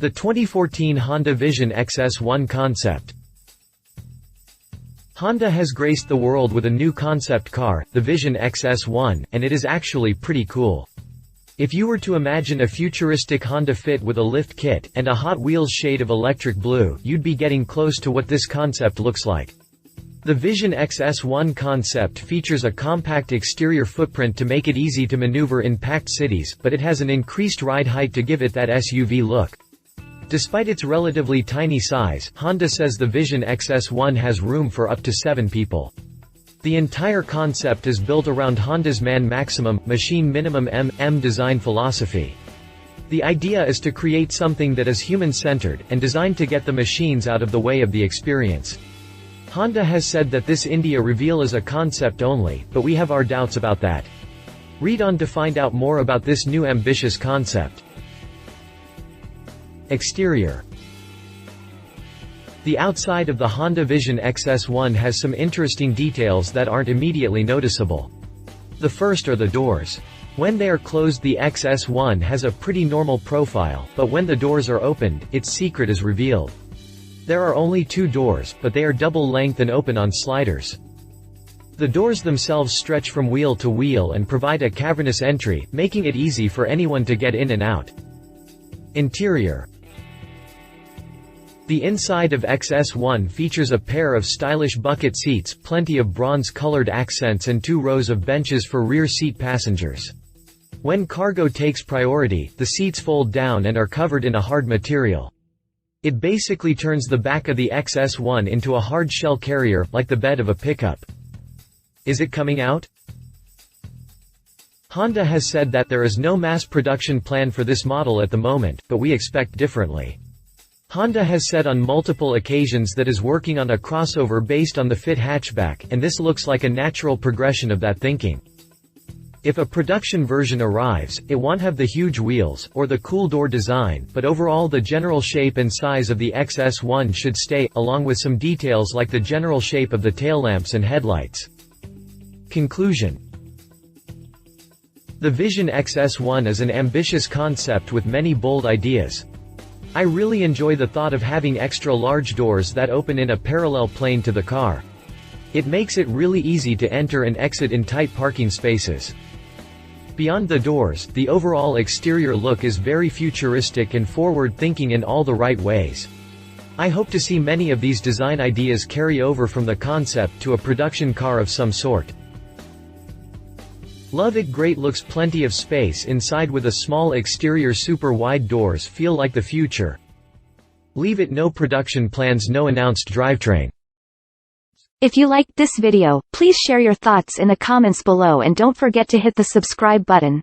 The 2014 Honda Vision XS-1 concept. Honda has graced the world with a new concept car, the Vision XS-1, and it is actually pretty cool. If you were to imagine a futuristic Honda Fit with a lift kit, and a Hot Wheels shade of electric blue, you'd be getting close to what this concept looks like. The Vision XS-1 concept features a compact exterior footprint to make it easy to maneuver in packed cities, but it has an increased ride height to give it that SUV look. Despite its relatively tiny size, Honda says the Vision XS-1 has room for up to 7 people. The entire concept is built around Honda's Man Maximum, Machine Minimum MM design philosophy. The idea is to create something that is human-centered, and designed to get the machines out of the way of the experience. Honda has said that this India reveal is a concept only, but we have our doubts about that. Read on to find out more about this new ambitious concept. Exterior. The outside of the Honda Vision XS-1 has some interesting details that aren't immediately noticeable. The first are the doors. When they are closed, the XS-1 has a pretty normal profile, but when the doors are opened, its secret is revealed. There are only 2 doors, but they are double length and open on sliders. The doors themselves stretch from wheel to wheel and provide a cavernous entry, making it easy for anyone to get in and out. Interior. The inside of XS-1 features a pair of stylish bucket seats, plenty of bronze-colored accents and 2 rows of benches for rear seat passengers. When cargo takes priority, the seats fold down and are covered in a hard material. It basically turns the back of the XS-1 into a hard shell carrier, like the bed of a pickup. Is it coming out? Honda has said that there is no mass production plan for this model at the moment, but we expect differently. Honda has said on multiple occasions that is working on a crossover based on the Fit hatchback, and this looks like a natural progression of that thinking. If a production version arrives, it won't have the huge wheels, or the cool door design, but overall the general shape and size of the XS-1 should stay, along with some details like the general shape of the tail lamps and headlights. Conclusion. The Vision XS-1 is an ambitious concept with many bold ideas. I really enjoy the thought of having extra large doors that open in a parallel plane to the car. It makes it really easy to enter and exit in tight parking spaces. Beyond the doors, the overall exterior look is very futuristic and forward-thinking in all the right ways. I hope to see many of these design ideas carry over from the concept to a production car of some sort. Love it. Great. Looks plenty of space inside with a small exterior. Super wide doors feel like the future. Leave it. No production plans, no announced drivetrain. If you liked this video, please share your thoughts in the comments below and don't forget to hit the subscribe button.